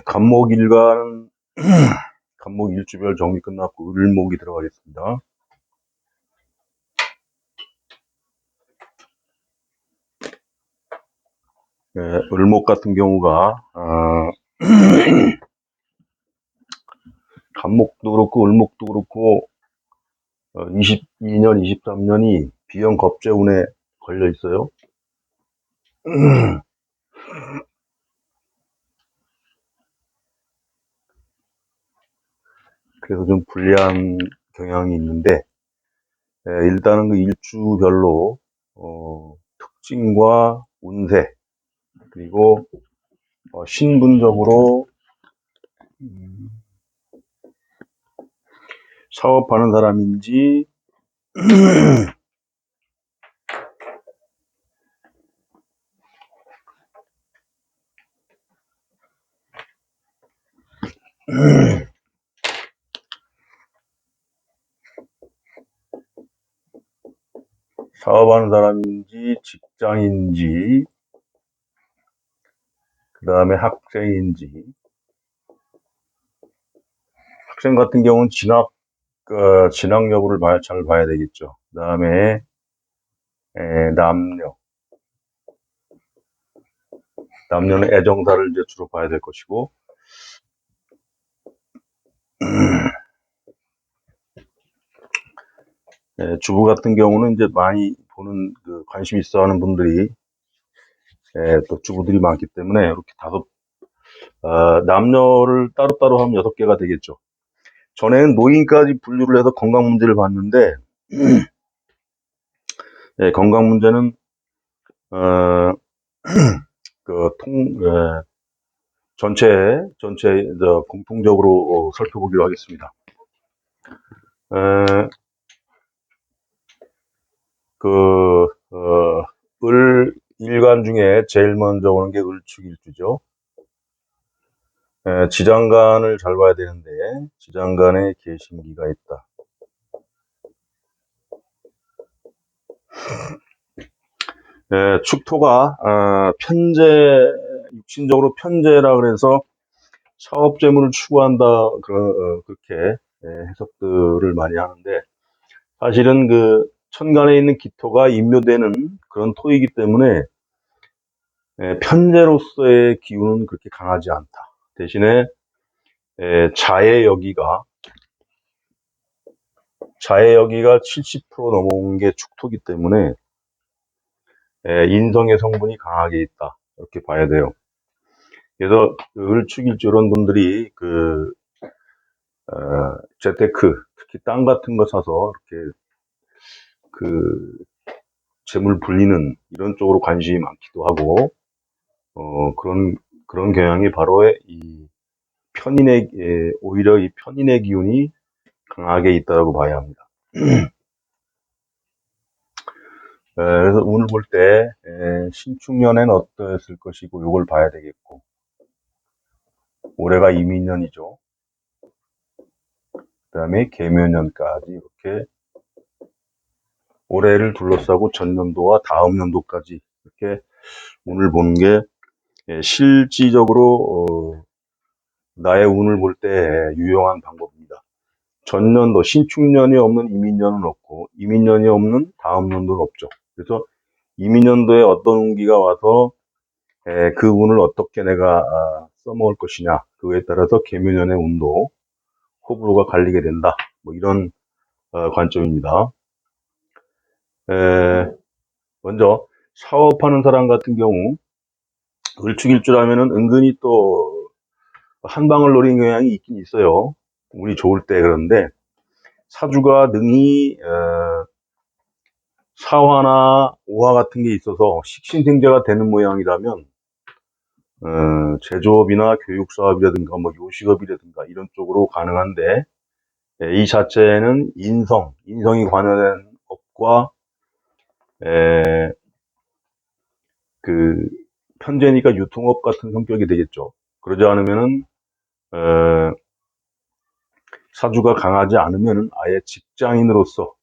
간목일간은 간목 일주별 정리 끝났고 을목이 들어가겠습니다. 네, 을목 같은 경우가 간목도 그렇고 을목도 그렇고 22년, 23년이 비형 겁재운에 걸려 있어요. 그래서 좀 불리한 경향이 있는데 일단은 그 일주별로 특징과 운세 그리고 신분적으로 사업하는 사람인지 사업하는 사람인지 직장인지 그 다음에 학생인지 학생 같은 경우는 진학 여부를 잘 봐야 되겠죠. 그 다음에 남녀는 애정사를 이제 주로 봐야 될 것이고 주부 같은 경우는 이제 많이 보는 관심 있어 하는 분들이 또 주부들이 많기 때문에 이렇게 남녀를 따로따로 하면 6개가 되겠죠. 전에는 노인까지 분류를 해서 건강 문제를 봤는데 건강 문제는 전체 공통적으로 살펴보기로 하겠습니다. 일간 중에 제일 먼저 오는 게 을축일주죠. 지장간을 잘 봐야 되는데 지장간에 계신기가 있다. 축토가 육신적으로 편재라 그래서 사업 재물을 추구한다 그렇게 해석들을 많이 하는데 사실은 그 천간에 있는 기토가 인묘되는 그런 토이기 때문에 편재로서의 기운은 그렇게 강하지 않다. 대신에 자의 여기가 70% 넘어온 게 축토기 때문에 인성의 성분이 강하게 있다. 이렇게 봐야 돼요. 그래서 을축일주 이런 분들이 재테크, 특히 땅 같은 거 사서 이렇게 재물 불리는 이런 쪽으로 관심이 많기도 하고 그런 경향이 바로 오히려 이 편인의 기운이 강하게 있다고 봐야 합니다. 그래서 운을 볼 때 신축년에는 어떠했을 것이고 이걸 봐야 되겠고 올해가 이민년이죠. 그 다음에 계묘년까지 이렇게 올해를 둘러싸고 전년도와 다음 년도까지 이렇게 운을 보는 게 실질적으로 나의 운을 볼 때 유용한 방법입니다. 전년도 신축년이 없는 이민년은 없고 이민년이 없는 다음 년도는 없죠. 그래서 이민년도에 어떤 운기가 와서 그 운을 어떻게 내가 써먹을 것이냐 그거에 따라서 계묘년의 운도 호불호가 갈리게 된다. 뭐 이런 관점입니다. 먼저 사업하는 사람 같은 경우 을축일주라면은 은근히 또 한 방을 노린 경향이 있긴 있어요. 운이 좋을 때. 그런데 사주가 능히 사화나 오화 같은 게 있어서 식신생재가 되는 모양이라면 제조업이나 교육사업이라든가 뭐 요식업이라든가 이런 쪽으로 가능한데 이 자체는 인성이 관여된 업과 편재니까 유통업 같은 성격이 되겠죠. 그러지 않으면은 사주가 강하지 않으면은 아예 직장인으로서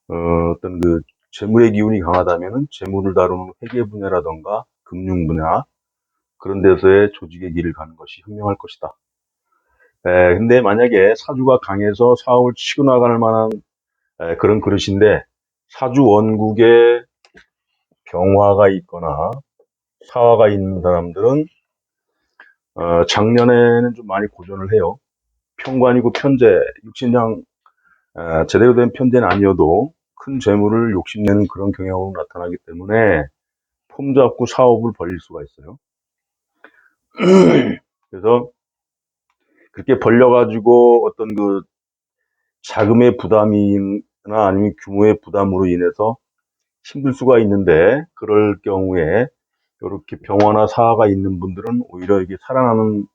어떤 재물의 기운이 강하다면은 재물을 다루는 회계 분야라던가 금융 분야 그런 데서의 조직의 길을 가는 것이 현명할 것이다. 근데 만약에 사주가 강해서 사업을 치고 나갈 만한 그런 그릇인데 사주 원국에 병화가 있거나 사화가 있는 사람들은 작년에는 좀 많이 고전을 해요. 편관이고 편재, 육신장 제대로 된 편재는 아니어도 큰 재물을 욕심내는 그런 경향으로 나타나기 때문에 폼 잡고 사업을 벌일 수가 있어요. 그래서 그렇게 벌려가지고 어떤 그 자금의 부담이나 아니면 규모의 부담으로 인해서 힘들 수가 있는데 그럴 경우에 이렇게 병화나 사화가 있는 분들은 오히려 이게 살아나는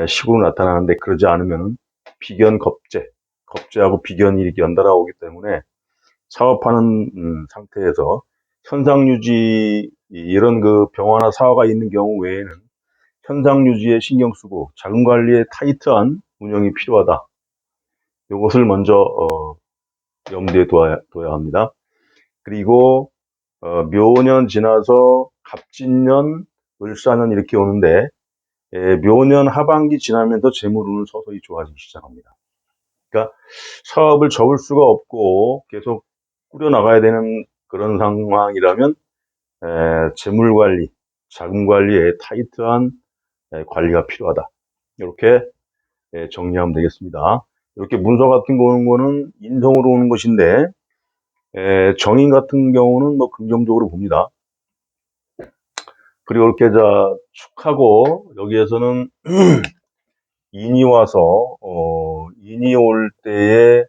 식으로 나타나는데 그러지 않으면 비견 겁재, 겁재하고 비견이 이렇게 연달아 오기 때문에 사업하는 상태에서 현상 유지 이런 그 병화나 사화가 있는 경우 외에는 현상 유지에 신경 쓰고 자금 관리에 타이트한 운영이 필요하다. 이것을 먼저 염두에 둬야 합니다. 그리고 묘년 지나서 갑진년, 을사년 이렇게 오는데 묘년 하반기 지나면서 재물운은 서서히 좋아지기 시작합니다. 그러니까 사업을 접을 수가 없고 계속 꾸려나가야 되는 그런 상황이라면 재물 관리, 자금 관리에 타이트한 관리가 필요하다. 이렇게 정리하면 되겠습니다. 이렇게 문서 같은 거 오는 거는 인성으로 오는 것인데 정인 같은 경우는 뭐 긍정적으로 봅니다. 그리고 이렇게 축하고 여기에서는 인이 와서 인이 올 때에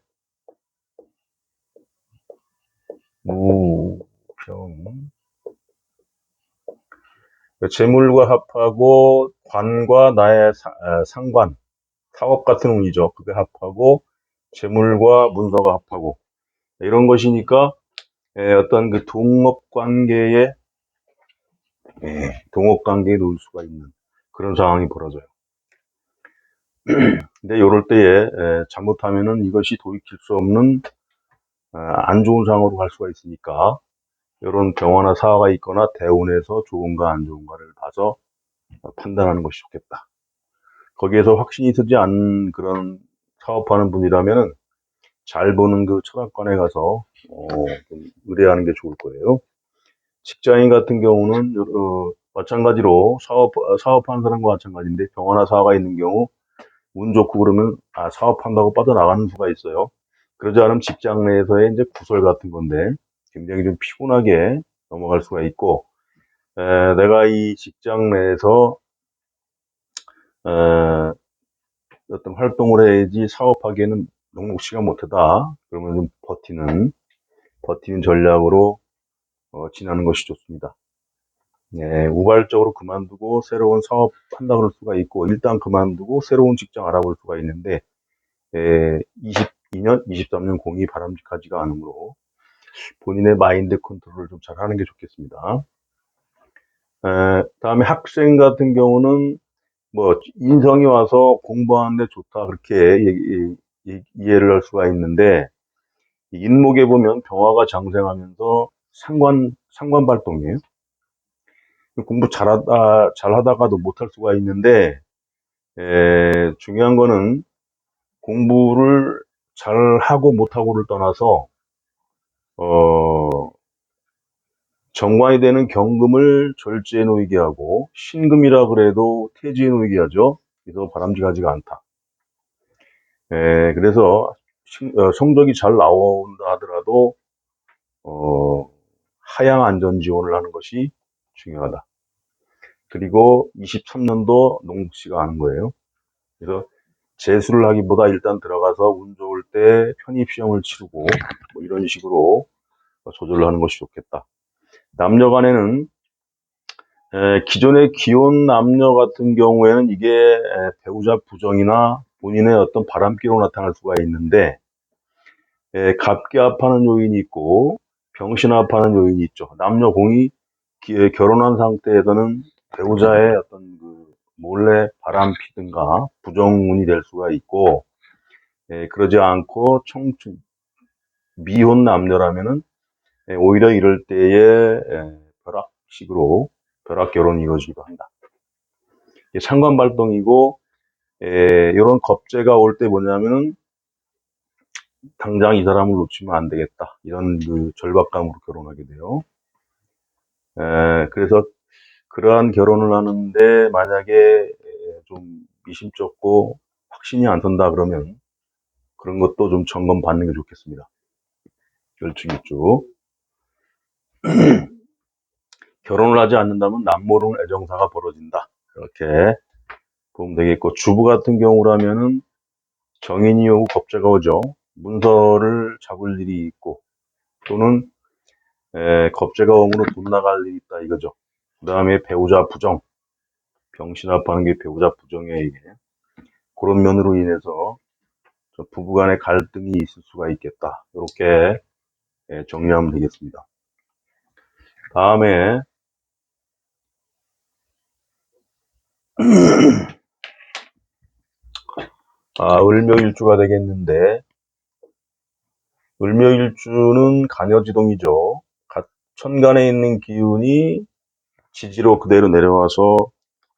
무병 재물과 합하고 관과 나의 상관 사업 같은 운이죠. 그게 합하고 재물과 문서가 합하고 이런 것이니까 어떤 그 동업 관계에 놓을 수가 있는 그런 상황이 벌어져요. 근데 이럴 때에 잘못하면은 이것이 돌이킬 수 없는 안 좋은 상황으로 갈 수가 있으니까 이런 병화나 사화가 있거나 대운에서 좋은가 안 좋은가를 봐서 판단하는 것이 좋겠다. 거기에서 확신이 서지 않는 그런 사업하는 분이라면은 잘 보는 그 철학관에 가서 좀 의뢰하는 게 좋을 거예요. 직장인 같은 경우는 마찬가지로 사업하는 사람과 마찬가지인데 병화나 사화가 있는 경우 운 좋고 그러면 사업한다고 빠져나가는 수가 있어요. 그러지 않으면 직장 내에서의 이제 구설 같은 건데 굉장히 좀 피곤하게 넘어갈 수가 있고 내가 이 직장 내에서 어떤 활동을 해야지 사업하기에는 녹록치가 못하다. 그러면 좀 버티는 전략으로 지나는 것이 좋습니다. 우발적으로 그만두고 새로운 사업 한다 그럴 수가 있고 일단 그만두고 새로운 직장 알아볼 수가 있는데 22년, 23년 공이 바람직하지가 않으므로 본인의 마인드 컨트롤을 좀 잘 하는 게 좋겠습니다. 다음에 학생 같은 경우는 뭐 인성이 와서 공부하는데 좋다 그렇게 이해를 할 수가 있는데 인목에 보면 병화가 장생하면서 상관 발동이에요. 공부 잘하다가도 못할 수가 있는데 중요한 거는 공부를 잘하고 못하고를 떠나서 정관이 되는 경금을 절제해 놓이게 하고 신금이라 그래도 태지해 놓이게 하죠. 그래서 바람직하지가 않다. 그래서 성적이 잘 나온다 하더라도 하향 안전 지원을 하는 것이 중요하다. 그리고 23년도 녹록지가 않은 거예요. 그래서 재수를 하기보다 일단 들어가서 운 좋을 때 편입시험을 치르고 뭐 이런 식으로 조절을 하는 것이 좋겠다. 남녀 간에는 기존의 기혼 남녀 같은 경우에는 이게 배우자 부정이나 본인의 어떤 바람기로 나타날 수가 있는데 갑기합하는 요인이 있고 병신합하는 요인이 있죠. 남녀 공이 결혼한 상태에서는 배우자의 어떤 그 몰래 바람 피든가 부정운이 될 수가 있고 그러지 않고 청춘 미혼 남녀라면은 오히려 이럴 때에 벼락 결혼이 이루어지기도 한다. 이게 상관 발동이고, 이런 겁재가 올 때 뭐냐면은 당장 이 사람을 놓치면 안 되겠다. 이런 그 절박감으로 결혼하게 돼요. 그래서 그러한 결혼을 하는데 만약에 좀 미심쩍고 확신이 안 선다 그러면 그런 것도 좀 점검 받는 게 좋겠습니다. 열중이 쭉. 결혼을 하지 않는다면 남모르는 애정사가 벌어진다. 이렇게 보면 되겠고, 주부 같은 경우라면은 정인이 오고 겁재가 오죠. 문서를 잡을 일이 있고, 또는 겁재가 오므로 돈 나갈 일이 있다 이거죠. 그 다음에 배우자 부정, 병신합하는 게 배우자 부정이에요, 이게. 그런 면으로 인해서 부부간의 갈등이 있을 수가 있겠다. 이렇게 정리하면 되겠습니다. 다음에 을묘일주가 되겠는데, 을묘일주는 간여지동이죠. 천간에 있는 기운이 지지로 그대로 내려와서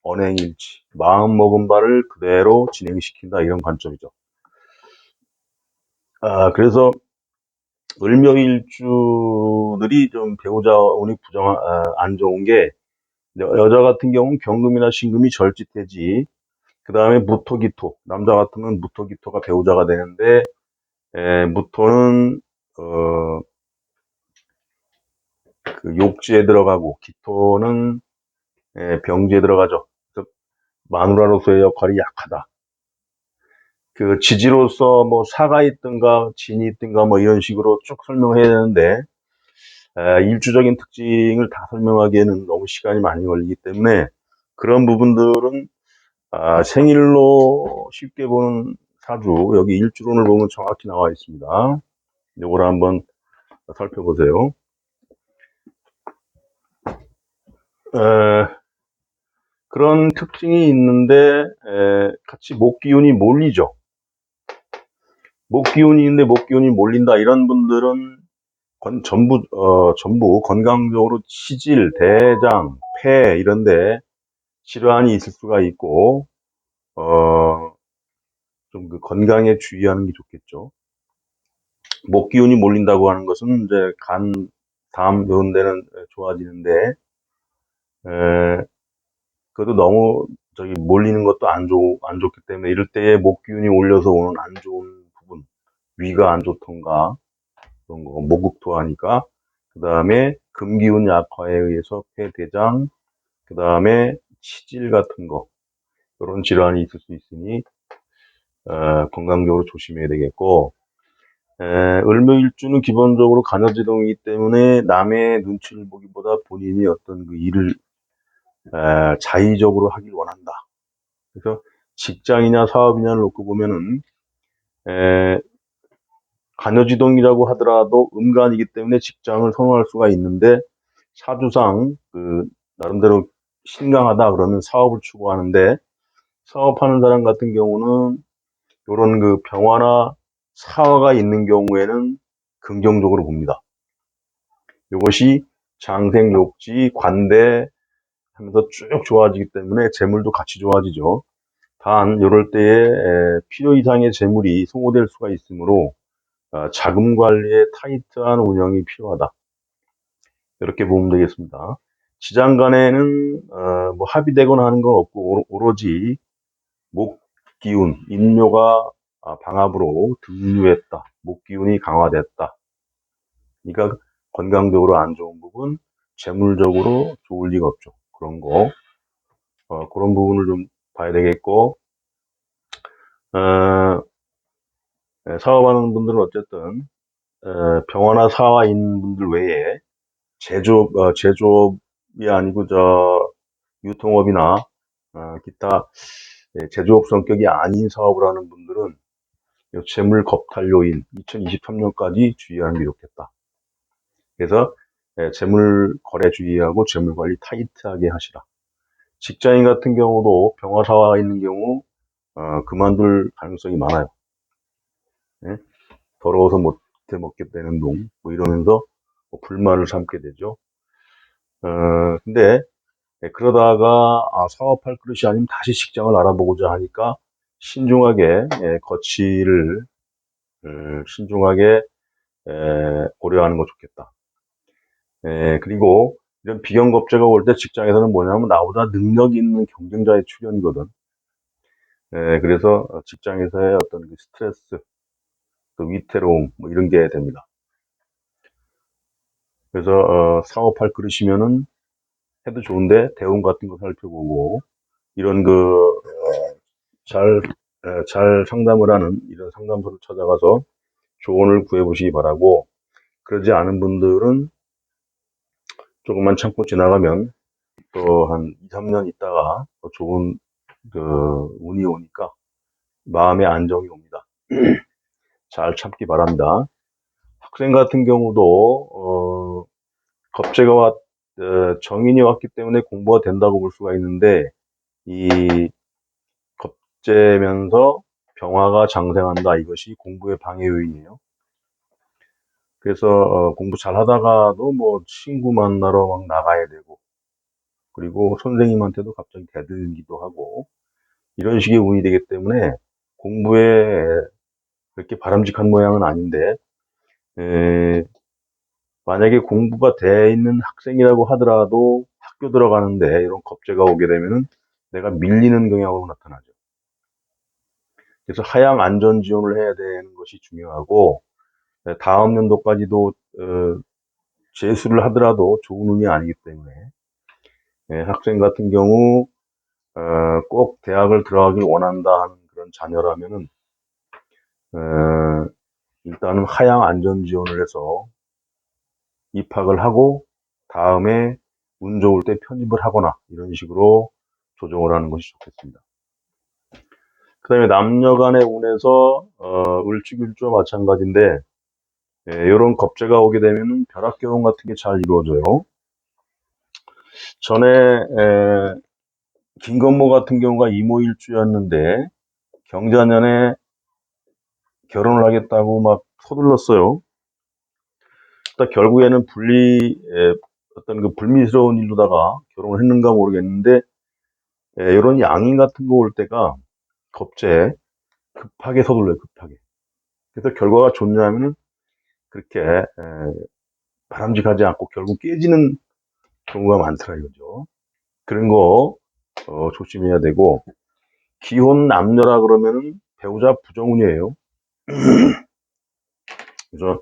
언행일치, 마음먹은 바를 그대로 진행시킨다, 이런 관점이죠. 그래서 을묘일주들이 좀 배우자 운이 안 좋은 게, 여자 같은 경우는 경금이나 신금이 절짓되지, 그 다음에 무토기토, 남자 같으면 무토기토가 배우자가 되는데, 무토는 그 욕지에 들어가고, 기토는 병지에 들어가죠. 그래서 마누라로서의 역할이 약하다. 그 지지로서 뭐 사가 있든가 진이 있든가 뭐 이런 식으로 쭉 설명해야 되는데, 일주적인 특징을 다 설명하기에는 너무 시간이 많이 걸리기 때문에 그런 부분들은 생일로 쉽게 보는 사주, 여기 일주론을 보면 정확히 나와 있습니다. 이걸 한번 살펴보세요. 그런 특징이 있는데 같이 목기운이 몰리죠. 목기운이 있는데 목기운이 몰린다, 이런 분들은 전부 건강적으로 치질, 대장, 폐 이런데 질환이 있을 수가 있고, 좀 그 건강에 주의하는 게 좋겠죠. 목 기운이 몰린다고 하는 것은 이제 간, 담 이런 데는 좋아지는데, 그래도 너무 저기 몰리는 것도 안 좋기 때문에 이럴 때에 목 기운이 올려서 오는 안 좋은 부분, 위가 안 좋던가 그런 거, 목국토하니까. 그 다음에 금기운 약화에 의해서 폐, 대장, 그 다음에 치질 같은 거, 이런 질환이 있을 수 있으니 건강적으로 조심해야 되겠고, 을묘일주는 기본적으로 간여지동이기 때문에 남의 눈치를 보기보다 본인이 어떤 그 일을 자의적으로 하길 원한다. 그래서 직장이냐 사업이냐를 놓고 보면은 간여지동이라고 하더라도 음간이기 때문에 직장을 선호할 수가 있는데, 사주상 그 나름대로 신강하다 그러면 사업을 추구하는데, 사업하는 사람 같은 경우는 이런 그 병화나 사화가 있는 경우에는 긍정적으로 봅니다. 이것이 장생, 욕지, 관대 하면서 쭉 좋아지기 때문에 재물도 같이 좋아지죠. 단 이럴 때에 필요 이상의 재물이 소모될 수가 있으므로 자금 관리에 타이트한 운영이 필요하다. 이렇게 보면 되겠습니다. 지장간에는 뭐 합의되거나 하는 건 없고, 오로지 목기운, 인묘가 방합으로 등류했다. 목기운이 강화됐다. 그러니까 건강적으로 안 좋은 부분, 재물적으로 좋을 리가 없죠. 그런 거, 그런 부분을 좀 봐야 되겠고, 어, 사업하는 분들은 어쨌든 병화나 사화 있는 분들 외에 제조업이 아니고 유통업이나 기타 제조업 성격이 아닌 사업을 하는 분들은 재물 겁탈 요인 2023년까지 주의하는 게 좋겠다. 그래서 재물 거래 주의하고 재물 관리 타이트하게 하시라. 직장인 같은 경우도 병화사화 있는 경우 그만둘 가능성이 많아요. 예? 더러워서 못 먹게 되는 놈, 뭐 이러면서 불만을 삼게 되죠. 근데 그러다가 사업할 그릇이 아니면 다시 직장을 알아보고자 하니까 신중하게 거취를 신중하게 고려하는 거 좋겠다. 그리고 이런 비경겁제가 올 때 직장에서는 뭐냐면 나보다 능력 있는 경쟁자의 출현이거든. 그래서 직장에서의 어떤 그 스트레스, 또 위태로움 뭐 이런 게 됩니다. 그래서 사업할 그릇이면은 해도 좋은데 대운 같은 거 살펴보고 이런 잘 상담을 하는 이런 상담소를 찾아가서 조언을 구해보시기 바라고, 그러지 않은 분들은 조금만 참고 지나가면 또 한 2, 3년 있다가 또 좋은 그 운이 오니까 마음의 안정이 옵니다. 잘 참기 바랍니다. 학생 같은 경우도 겁재가 정인이 왔기 때문에 공부가 된다고 볼 수가 있는데, 이 겁재면서 병화가 장생한다, 이것이 공부의 방해 요인이에요. 그래서 공부 잘 하다가도 뭐 친구 만나러 막 나가야 되고, 그리고 선생님한테도 갑자기 대들기도 하고, 이런 식의 운이 되기 때문에 공부에 그렇게 바람직한 모양은 아닌데, 에, 만약에 공부가 돼 있는 학생이라고 하더라도 학교 들어가는데 이런 겁재가 오게 되면은 내가 밀리는 경향으로 나타나죠. 그래서 하향 안전 지원을 해야 되는 것이 중요하고, 다음 연도까지도 재수를 하더라도 좋은 운이 아니기 때문에 학생 같은 경우 꼭 대학을 들어가길 원한다 하는 그런 자녀라면은 일단은 하향 안전 지원을 해서 입학을 하고 다음에 운 좋을 때 편입을 하거나 이런 식으로 조정을 하는 것이 좋겠습니다. 그 다음에 남녀 간의 운에서 을축일주와 마찬가지인데, 이런 겁재가 오게 되면 벼락결혼 같은 게 잘 이루어져요. 전에 김건모 같은 경우가 이모일주였는데 경자년에 결혼을 하겠다고 막 서둘렀어요. 결국에는 어떤 그 불미스러운 일로다가 결혼을 했는가 모르겠는데, 이런 양인 같은 거 올 때가 겁재 급하게 서둘러요, 급하게. 그래서 결과가 좋냐면은 그렇게 바람직하지 않고 결국 깨지는 경우가 많더라 이거죠. 그런 거 조심해야 되고, 기혼 남녀라 그러면은 배우자 부정운이에요. 그래서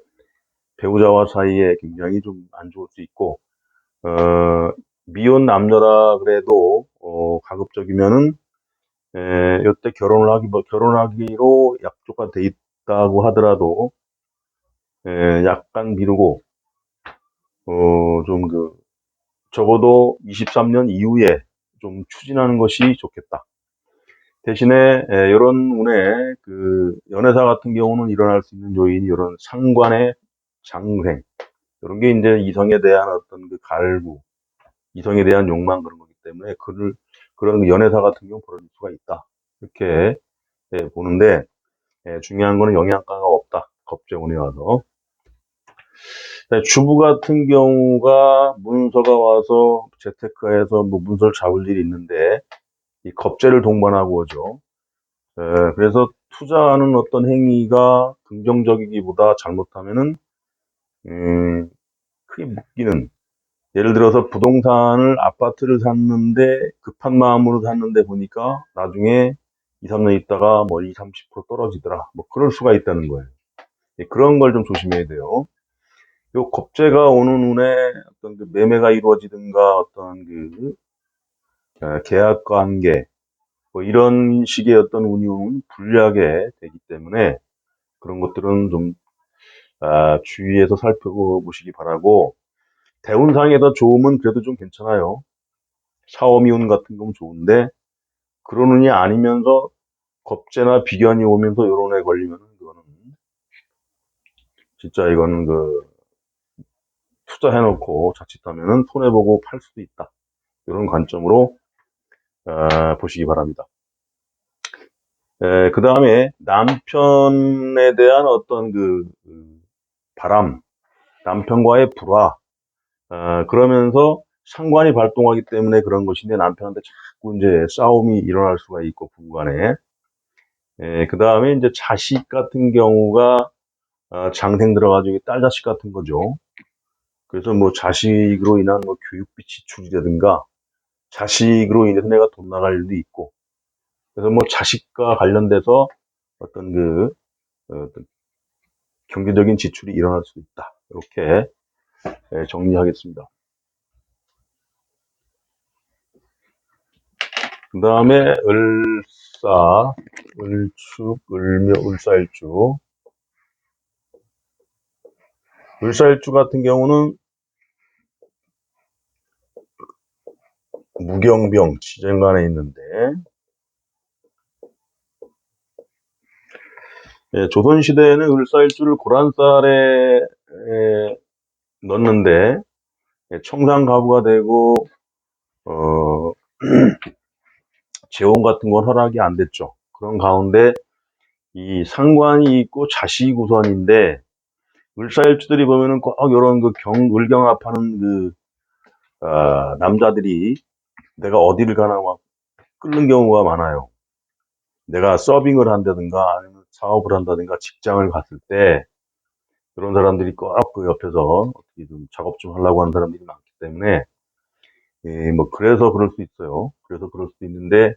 배우자와 사이에 굉장히 좀 안 좋을 수 있고, 미혼 남녀라 그래도 가급적이면은 이때 결혼하기로 약조가 돼 있다고 하더라도 약간 미루고 좀 적어도 23년 이후에 좀 추진하는 것이 좋겠다. 대신에 이런 운에 연애사 같은 경우는 일어날 수 있는 요인이 이런 상관의 장생, 이런 게 이제 이성에 대한 어떤 갈구, 이성에 대한 욕망, 그런 거기 때문에 그런 연애사 같은 경우 벌어질 수가 있다, 이렇게 보는데, 중요한 거는 영양가가 없다, 겁재운이 와서. 주부 같은 경우가 문서가 와서 재테크해서 뭐 문서를 잡을 일이 있는데 이 겁재를 동반하고 오죠. 그래서 투자하는 어떤 행위가 긍정적이기보다 잘못하면은 크게 묶이는, 예를 들어서 부동산을 아파트를 샀는데 급한 마음으로 샀는데 보니까 나중에 2, 3년 있다가 뭐 20, 30% 떨어지더라, 뭐 그럴 수가 있다는 거예요. 그런 걸 좀 조심해야 돼요. 요 겁재가 오는 운에 어떤 매매가 이루어지든가 어떤 계약 관계 뭐 이런 식의 어떤 운이 오면 불리하게 되기 때문에 그런 것들은 좀 주의해서 살펴보시기 바라고, 대운상에다 좋으면 그래도 좀 괜찮아요. 사오미운 같은 건 좋은데 그런 운이 아니면서 겁재나 비견이 오면서 요런 애 걸리면 그거는 진짜 이거는 투자해놓고 자칫하면은 손해보고 팔 수도 있다, 이런 관점으로 보시기 바랍니다. 그 다음에 남편에 대한 어떤 바람, 남편과의 불화, 그러면서 상관이 발동하기 때문에 그런 것인데 남편한테 자꾸 이제 싸움이 일어날 수가 있고 부부간에. 그 다음에 이제 자식 같은 경우가 장생 들어가지고 딸 자식 같은 거죠. 그래서 뭐 자식으로 인한 뭐 교육비 지출이라든가 자식으로 인해서 내가 돈 나갈 일도 있고, 그래서 뭐 자식과 관련돼서 어떤 어떤 경제적인 지출이 일어날 수 있다. 이렇게 정리하겠습니다. 그 다음에 을사, 을축, 을묘, 을사일주. 을사일주 같은 경우는 무경병, 지정간에 있는데, 조선시대에는 을사일주를 고란쌀에 넣는데, 청산가부가 되고, 어, 재혼 같은 건 허락이 안 됐죠. 그런 가운데 이 상관이 있고 자식이 우선인데, 을사일주들이 보면은 꼭 이런 을경합하는 남자들이 내가 어디를 가나 막 끓는 경우가 많아요. 내가 서빙을 한다든가 아니면 사업을 한다든가 직장을 갔을 때 그런 사람들이 꼭 그 옆에서 어떻게 좀 작업 좀 하려고 하는 사람들이 많기 때문에, 뭐 그래서 그럴 수 있어요. 그래서 그럴 수도 있는데,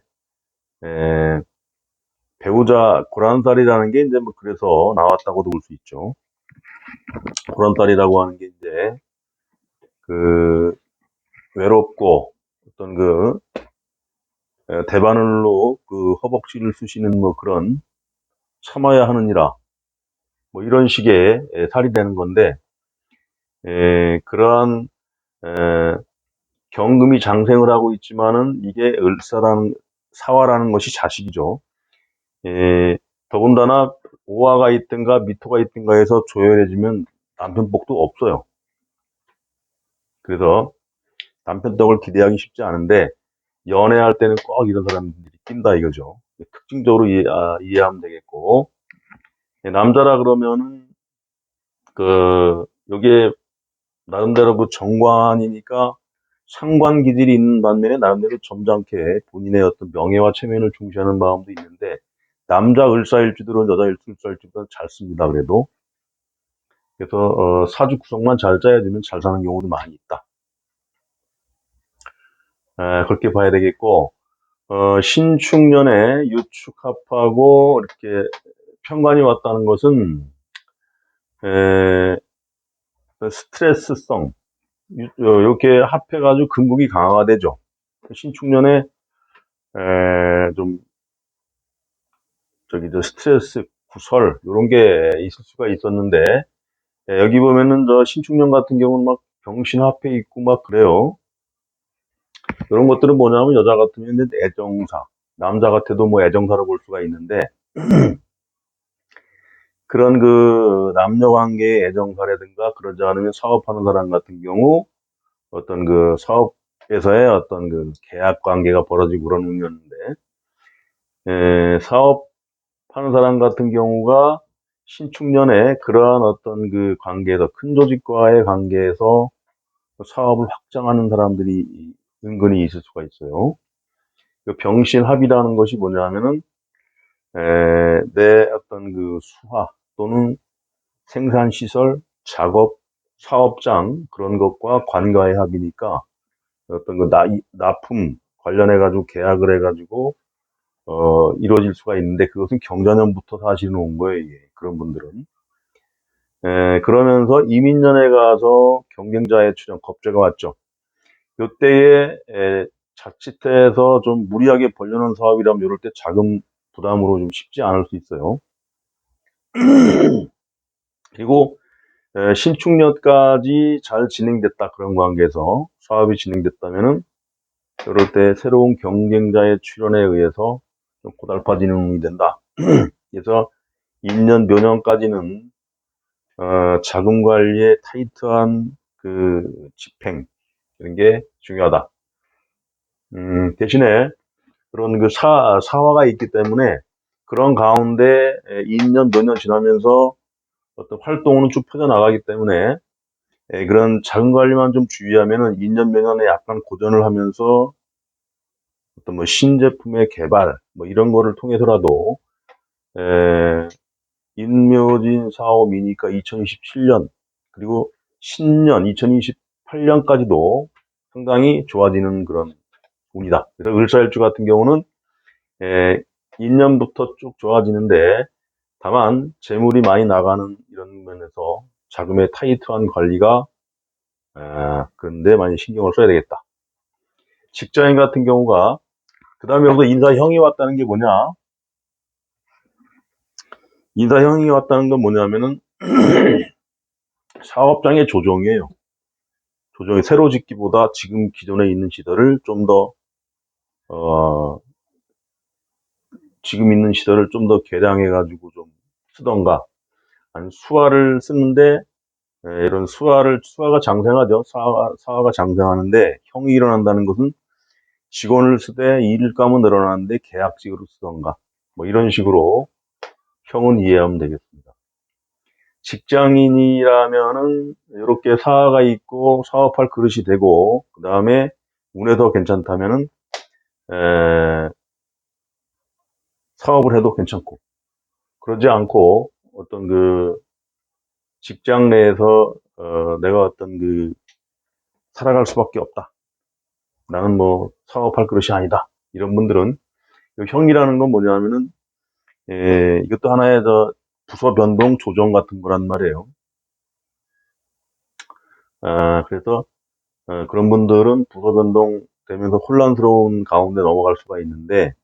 배우자 고란살이라는 게 이제 뭐 그래서 나왔다고도 볼 수 있죠. 고란살이라고 하는 게 이제 그 외롭고 어떤 대바늘로 허벅지를 쑤시는 뭐 그런 참아야 하느니라 뭐 이런 식의 살이 되는 건데, 그러한 경금이 장생을 하고 있지만은 이게 사화라는 것이 자식이죠. 더군다나 오화가 있든가 미토가 있든가 해서 조열해지면 남편 복도 없어요. 그래서 남편 덕을 기대하기 쉽지 않은데 연애할 때는 꼭 이런 사람들이 낀다 이거죠. 특징적으로 이해하면 되겠고, 남자라 그러면은 여기에 나름대로 정관이니까 상관 기질이 있는 반면에 나름대로 점잖게 본인의 어떤 명예와 체면을 중시하는 마음도 있는데, 남자 을사일주들은 여자 을사일주보다 잘 씁니다. 그래도 그래서 사주 구성만 잘 짜여주면 잘 사는 경우도 많이 있다. 그렇게 봐야 되겠고, 신축년에 유축합하고 이렇게 편관이 왔다는 것은 스트레스성, 이렇게 합해가지고 금국이 강화가 되죠. 신축년에 좀 스트레스, 구설 이런 게 있을 수가 있었는데, 여기 보면은 저 신축년 같은 경우는 막 병신합해 있고 막 그래요. 이런 것들은 뭐냐면 여자 같으면 애정사, 남자 같아도 뭐 애정사로 볼 수가 있는데, 그런 남녀 관계의 애정사라든가 그러지 않으면 사업하는 사람 같은 경우 어떤 사업에서의 어떤 계약 관계가 벌어지고 그런 의미였는데, 사업하는 사람 같은 경우가 신축년에 그러한 어떤 관계에서 큰 조직과의 관계에서 사업을 확장하는 사람들이 은근히 있을 수가 있어요. 병신합이라는 것이 뭐냐면은 내 어떤 수화 또는 생산시설, 작업, 사업장 그런 것과 관가의 합이니까 어떤 납품 관련해가지고 계약을 해가지고 이루어질 수가 있는데, 그것은 경자년부터 사실은 온 거예요. 이게. 그런 분들은. 그러면서 이민년에 가서 경쟁자의 출현, 겁재가 왔죠. 요때에 자칫해서 좀 무리하게 벌려놓은 사업이라면 이럴 때 자금 부담으로 좀 쉽지 않을 수 있어요. 그리고 신축년까지 잘 진행됐다. 그런 관계에서 사업이 진행됐다면은 이럴 때 새로운 경쟁자의 출현에 의해서 좀 고달파지는 운이 된다. 그래서 1년 묘년까지는 자금 관리에 타이트한 집행 이런 게 중요하다. 대신에 그런 사화가 있기 때문에 그런 가운데 2년 몇 년 지나면서 어떤 활동은 쭉 펴져나가기 때문에 그런 작은 관리만 좀 주의하면은 인연 매년에 약간 고전을 하면서 어떤 뭐 신제품의 개발 뭐 이런 거를 통해서라도 에, 인묘진 사업이니까 2027년 그리고 신년 2028년까지도 상당히 좋아지는 그런 운이다. 그래서 을사일주 같은 경우는 에, 인년부터 쭉 좋아지는데 다만 재물이 많이 나가는 이런 면에서 자금의 타이트한 관리가 그런데 많이 신경을 써야 되겠다. 직장인 같은 경우가 그 다음에 여기서 인사형이 왔다는 게 뭐냐? 인사형이 왔다는 건 뭐냐면은 사업장의 조정이에요. 조정이 새로 짓기보다 지금 기존에 있는 시설을 좀 더, 지금 있는 시설을 좀 더 개량해가지고 좀 쓰던가, 아니, 수화를 쓰는데, 이런 수화가 장생하죠. 사화가 장생하는데, 형이 일어난다는 것은 직원을 쓰되 일감은 늘어나는데 계약직으로 쓰던가, 뭐 이런 식으로 형은 이해하면 되겠습니다. 직장인이라면은 이렇게 사화가 있고 사업할 그릇이 되고 그 다음에 운에 더 괜찮다면은 사업을 해도 괜찮고 그러지 않고 어떤 그 직장 내에서 내가 어떤 그 살아갈 수밖에 없다. 나는 뭐 사업할 그릇이 아니다. 이런 분들은 형이라는 건 뭐냐면은 이것도 하나의 부서 변동 조정 같은 거란 말이에요. 그래서 그런 분들은 부서 변동되면서 혼란스러운 가운데 넘어갈 수가 있는데,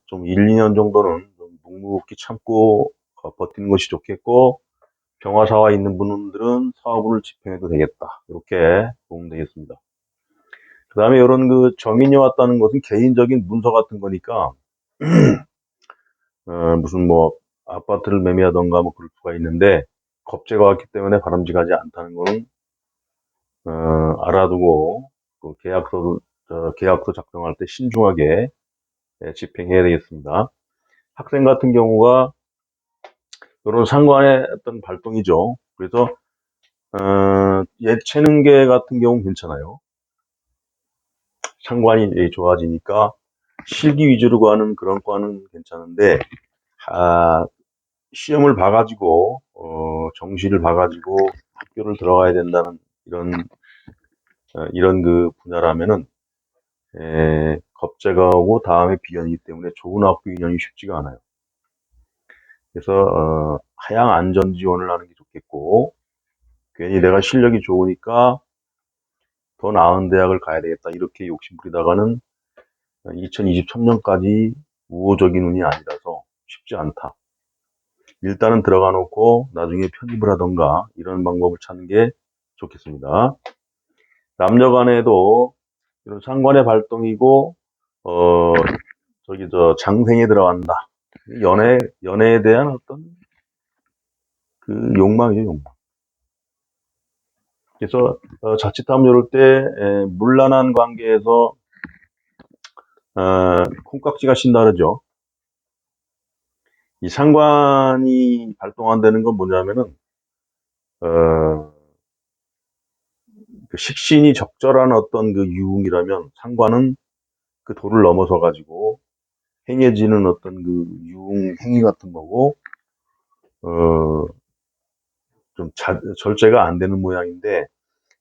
좀 1, 2년 정도는 좀 묵묵히 참고 버티는 것이 좋겠고, 병화사와 있는 분들은 사업을 집행해도 되겠다. 이렇게 보면 되겠습니다. 그 다음에 이런 그 정인이 왔다는 것은 개인적인 문서 같은 거니까, 무슨 뭐 아파트를 매매하던가 뭐 그럴 수가 있는데, 겁재가 왔기 때문에 바람직하지 않다는 거는 알아두고 그 계약서 작성할 때 신중하게 집행해야 되겠습니다. 학생 같은 경우가 이런 상관의 어떤 발동이죠. 그래서 예체능계 같은 경우는 괜찮아요. 상관이 좋아지니까 실기 위주로 가는 그런 과는 괜찮은데 시험을 봐가지고 정시를 봐가지고 학교를 들어가야 된다는 이런 그 분야라면은 겁재가 오고 다음에 비연이기 때문에 좋은 학교 인연이 쉽지가 않아요. 그래서 하향 안전 지원을 하는 게 좋겠고 괜히 내가 실력이 좋으니까 더 나은 대학을 가야 되겠다 이렇게 욕심 부리다가는 2023년까지 우호적인 운이 아니라서 쉽지 않다. 일단은 들어가 놓고 나중에 편입을 하던가 이런 방법을 찾는 게 좋겠습니다. 남녀 간에도 이런 상관의 발동이고 어 장생에 들어간다. 연애에 대한 어떤 그 욕망이죠, 욕망. 그래서 자칫하면 이럴 때 문란한 관계에서 콩깍지가 신다 그러죠. 이 상관이 발동한다는 건 뭐냐면은 어, 그 식신이 적절한 어떤 그 유흥이라면 상관은 그 도를 넘어서 가지고 행해지는 어떤 그 유흥 행위 같은 거고 어, 좀 절제가 안 되는 모양인데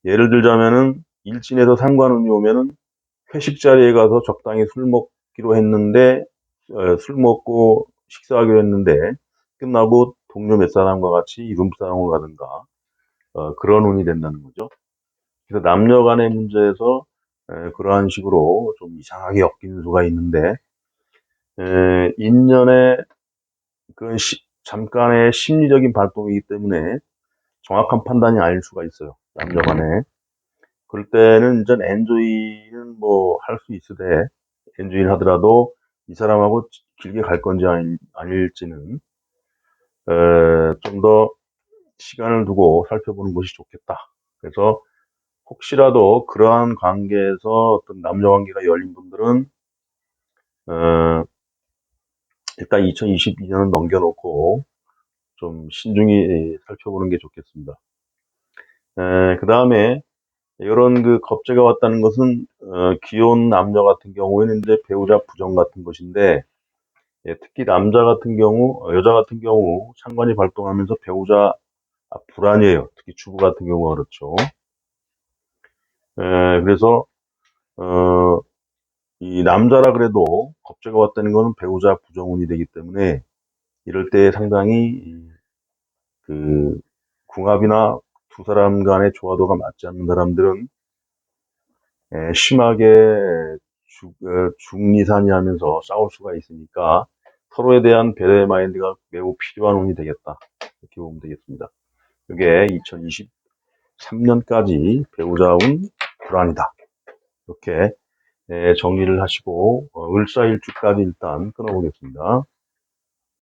예를 들자면은 일진에서 상관운이 오면은 회식 자리에 가서 적당히 술 먹기로 했는데 술 먹고 식사하기로 했는데 끝나고 동료 몇 사람과 같이 이룸사롱을 가든가 그런 운이 된다는 거죠. 그래서 남녀 간의 문제에서 그러한 식으로 좀 이상하게 엮이는 수가 있는데 인연의 그 잠깐의 심리적인 발동이기 때문에 정확한 판단이 아닐 수가 있어요. 남녀 간에. 그럴 때는 전 엔조이는 뭐 할 수 있으되 엔조이를 하더라도 이 사람하고 길게 갈 건지 아닐지는 좀 더 시간을 두고 살펴보는 것이 좋겠다. 그래서 혹시라도 그러한 관계에서 어떤 남녀 관계가 열린 분들은 어, 일단 2022년은 넘겨놓고 좀 신중히 살펴보는 게 좋겠습니다. 그 다음에 이런 그 겁재가 왔다는 것은 귀여운 남자 같은 경우에는 이제 배우자 부정 같은 것인데, 예, 특히 남자 같은 경우, 여자 같은 경우 상관이 발동하면서 배우자 불안이에요. 특히 주부 같은 경우가 그렇죠. 그래서 이 남자라 그래도 겁재가 왔다는 것은 배우자 부정운이 되기 때문에 이럴 때 상당히 그 궁합이나 두 사람 간의 조화도가 맞지 않는 사람들은 심하게 중리산이하면서 싸울 수가 있으니까 서로에 대한 배려의 마인드가 매우 필요한 운이 되겠다. 이렇게 보면 되겠습니다. 이게 2023년까지 배우자 운 불안이다. 이렇게 정리를 하시고 을사일주까지 일단 끊어보겠습니다.